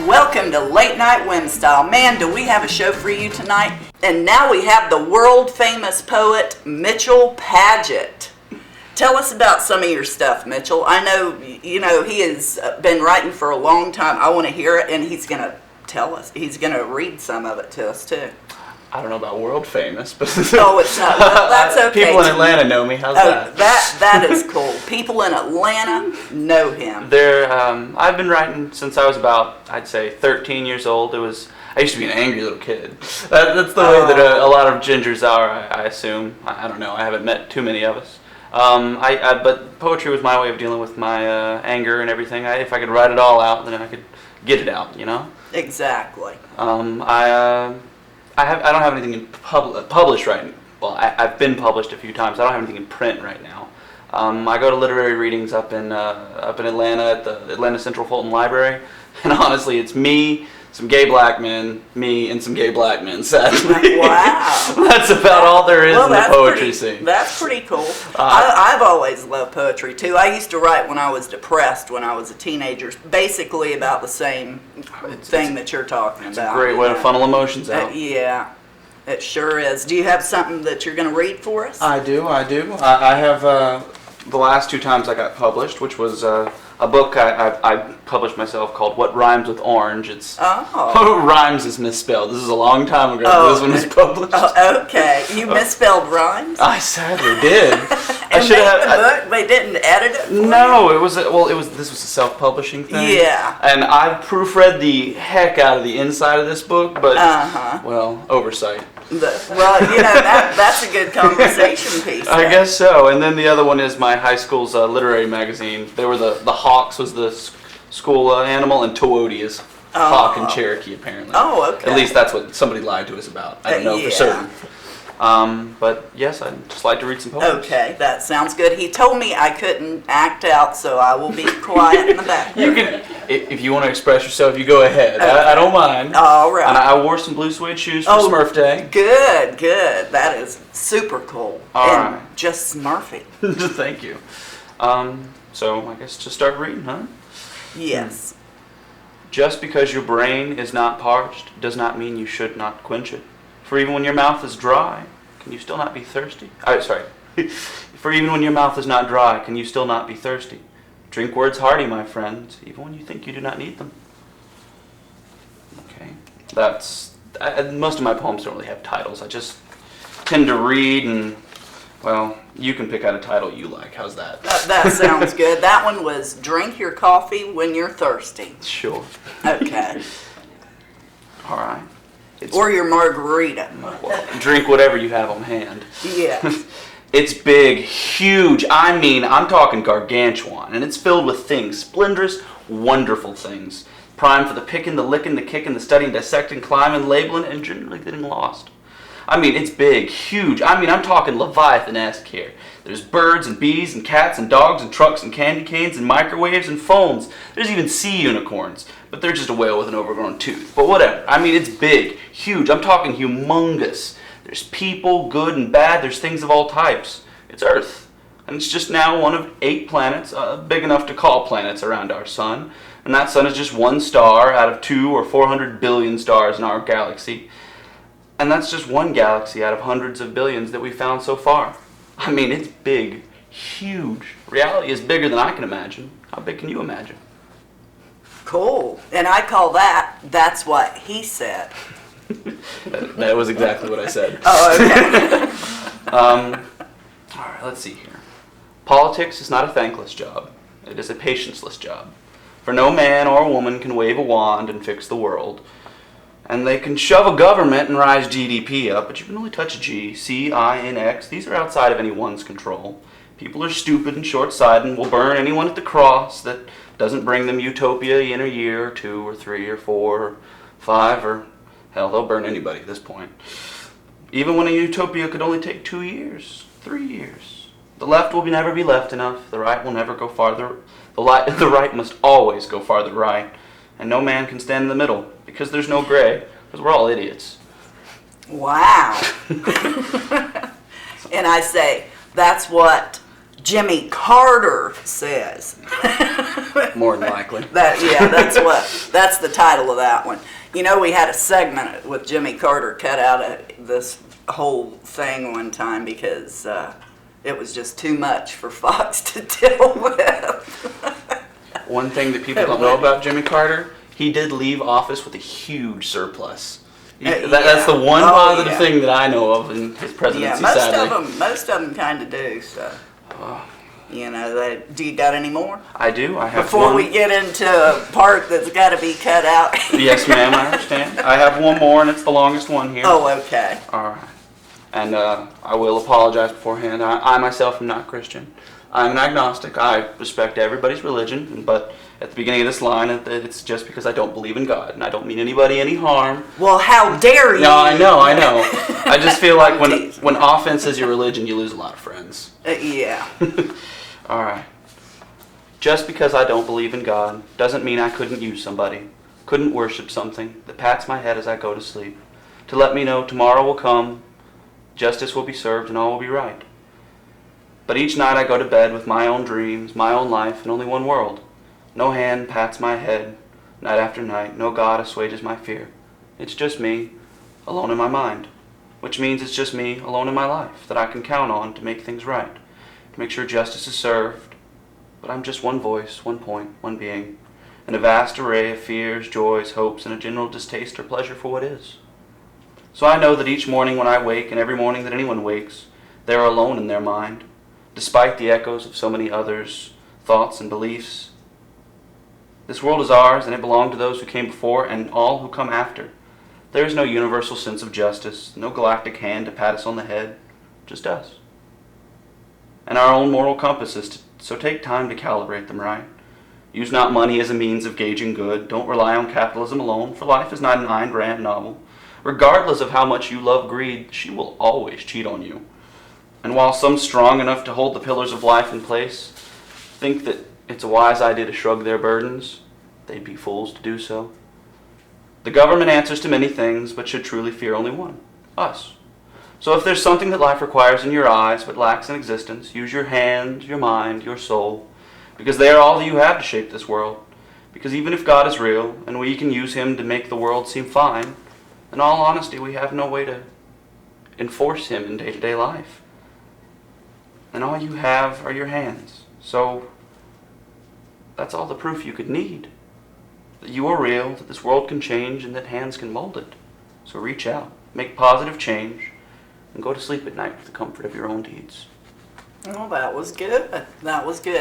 Welcome to Late Night Whim Style. Man, do we have a show for you tonight. And now we have the world-famous poet, Mitchell Padgett. Tell us about some of your stuff, Mitchell. I know, he has been writing for a long time. I want to hear it, and he's going to tell us. He's going to read some of it to us, too. I don't know about world famous, but oh, it's not. Well, that's okay. People in Atlanta know me. How's that? That is cool. People in Atlanta know him. I've been writing since I was about, I'd say, 13 years old. I used to be an angry little kid. That's the way that a lot of gingers are, I assume. I don't know. I haven't met too many of us. But poetry was my way of dealing with my anger and everything. If I could write it all out, then I could get it out. Exactly. I don't have anything published right now. Well, I've been published a few times. I don't have anything in print right now. I go to literary readings up in Atlanta at the Atlanta Central Fulton Library, and honestly, it's me, some gay black men, me, and some gay black men, sadly. Wow. That's about all there is in the poetry scene. That's pretty cool. I've always loved poetry, too. I used to write when I was depressed, when I was a teenager, basically about the same thing that you're talking about. It's a great way to funnel emotions out. Yeah, it sure is. Do you have something that you're going to read for us? I do. I have the last two times I got published, which was a book I published myself called What Rhymes with Orange. It's rhymes is misspelled. This is a long time ago. This one was published. Oh, okay. You misspelled rhymes? I sadly did. And book? They didn't edit it for No, you? This was a self-publishing thing. Yeah. And I proofread the heck out of the inside of this book, but oversight. That's a good conversation piece. I guess so. And then the other one is my high school's literary magazine. They were the Hawks was the school animal, and Toyota is hawk in Cherokee, apparently. Oh, okay. At least that's what somebody lied to us about. I don't know for certain. But yes, I'd just like to read some poems. Okay, that sounds good. He told me I couldn't act out, so I will be quiet in the back. You can, if you want to express yourself, you go ahead. Okay. I don't mind. All right. And I wore some blue suede shoes for Smurf Day. Good. That is super cool. All right. Just Smurfy. Thank you. So I guess just start reading, huh? Yes. Just because your brain is not parched does not mean you should not quench it. For even when your mouth is dry, can you still not be thirsty? For even when your mouth is not dry, can you still not be thirsty? Drink words hearty, my friends, even when you think you do not need them. Okay. Most of my poems don't really have titles. I just tend to read and, you can pick out a title you like. How's that? That sounds good. That one was Drink Your Coffee When You're Thirsty. Sure. Okay. All right. Or your margarita. Well, drink whatever you have on hand. Yeah. It's big, huge. I'm talking gargantuan. And it's filled with things, splendorous, wonderful things. Primed for the picking, the licking, the kicking, the studying, dissecting, climbing, labeling, and generally getting lost. It's big, huge. I'm talking Leviathan-esque here. There's birds and bees and cats and dogs and trucks and candy canes and microwaves and phones. There's even sea unicorns, but they're just a whale with an overgrown tooth. But whatever. It's big, huge. I'm talking humongous. There's people, good and bad. There's things of all types. It's Earth. And it's just now one of 8 planets, big enough to call planets around our sun. And that sun is just one star out of 200 or 400 billion stars in our galaxy. And that's just one galaxy out of hundreds of billions that we've found so far. It's big, huge. Reality is bigger than I can imagine. How big can you imagine? Cool. And I call that's what he said. That was exactly what I said. Oh, okay. All right, let's see here. Politics is not a thankless job. It is a patienceless job. For no man or woman can wave a wand and fix the world. And they can shove a government and rise GDP up, but you can only touch G, C, I, and X. These are outside of anyone's control. People are stupid and short-sighted and will burn anyone at the cross that doesn't bring them utopia in a year or 2 or 3 or 4 or 5 or, hell, they'll burn anybody at this point. Even when a utopia could only take 2 years, 3 years. The left will never be left enough. The right will never go farther. The right must always go farther right. And no man can stand in the middle, because there's no gray, because we're all idiots. Wow. And I say, that's what Jimmy Carter says. More than likely. That's the title of that one. You know, we had a segment with Jimmy Carter cut out of this whole thing one time because it was just too much for Fox to deal with. One thing that people don't know about Jimmy Carter, he did leave office with a huge surplus. That's the one positive thing that I know of in his presidency. Most of them kind of do. So, you know, do you got any more? I do. I have. Before we get into a part that's got to be cut out. Yes, ma'am. I understand. I have one more, and it's the longest one here. Oh, okay. All right. And I will apologize beforehand. I myself am not Christian. I'm an agnostic. I respect everybody's religion, but at the beginning of this line, it's just because I don't believe in God, and I don't mean anybody any harm. Well, how dare you? No, I know. I just feel like when offense is your religion, you lose a lot of friends. Yeah. All right. Just because I don't believe in God doesn't mean I couldn't use somebody, couldn't worship something that pats my head as I go to sleep, to let me know tomorrow will come, justice will be served, and all will be right. But each night I go to bed with my own dreams, my own life, and only one world. No hand pats my head night after night. No God assuages my fear. It's just me, alone in my mind. Which means it's just me, alone in my life, that I can count on to make things right, to make sure justice is served. But I'm just one voice, one point, one being, and a vast array of fears, joys, hopes, and a general distaste or pleasure for what is. So I know that each morning when I wake, and every morning that anyone wakes, they are alone in their mind, despite the echoes of so many others' thoughts and beliefs. This world is ours, and it belonged to those who came before and all who come after. There is no universal sense of justice, no galactic hand to pat us on the head, just us. And our own moral compasses, so take time to calibrate them right. Use not money as a means of gauging good. Don't rely on capitalism alone, for life is not an Ayn Rand novel. Regardless of how much you love greed, she will always cheat on you. And while some strong enough to hold the pillars of life in place think that it's a wise idea to shrug their burdens, they'd be fools to do so. The government answers to many things, but should truly fear only one, us. So if there's something that life requires in your eyes but lacks in existence, use your hand, your mind, your soul, because they are all that you have to shape this world. Because even if God is real, and we can use him to make the world seem fine, in all honesty, we have no way to enforce him in day-to-day life. And all you have are your hands. So that's all the proof you could need. That you are real, that this world can change, and that hands can mold it. So reach out, make positive change, and go to sleep at night with the comfort of your own deeds. Oh, that was good. That was good.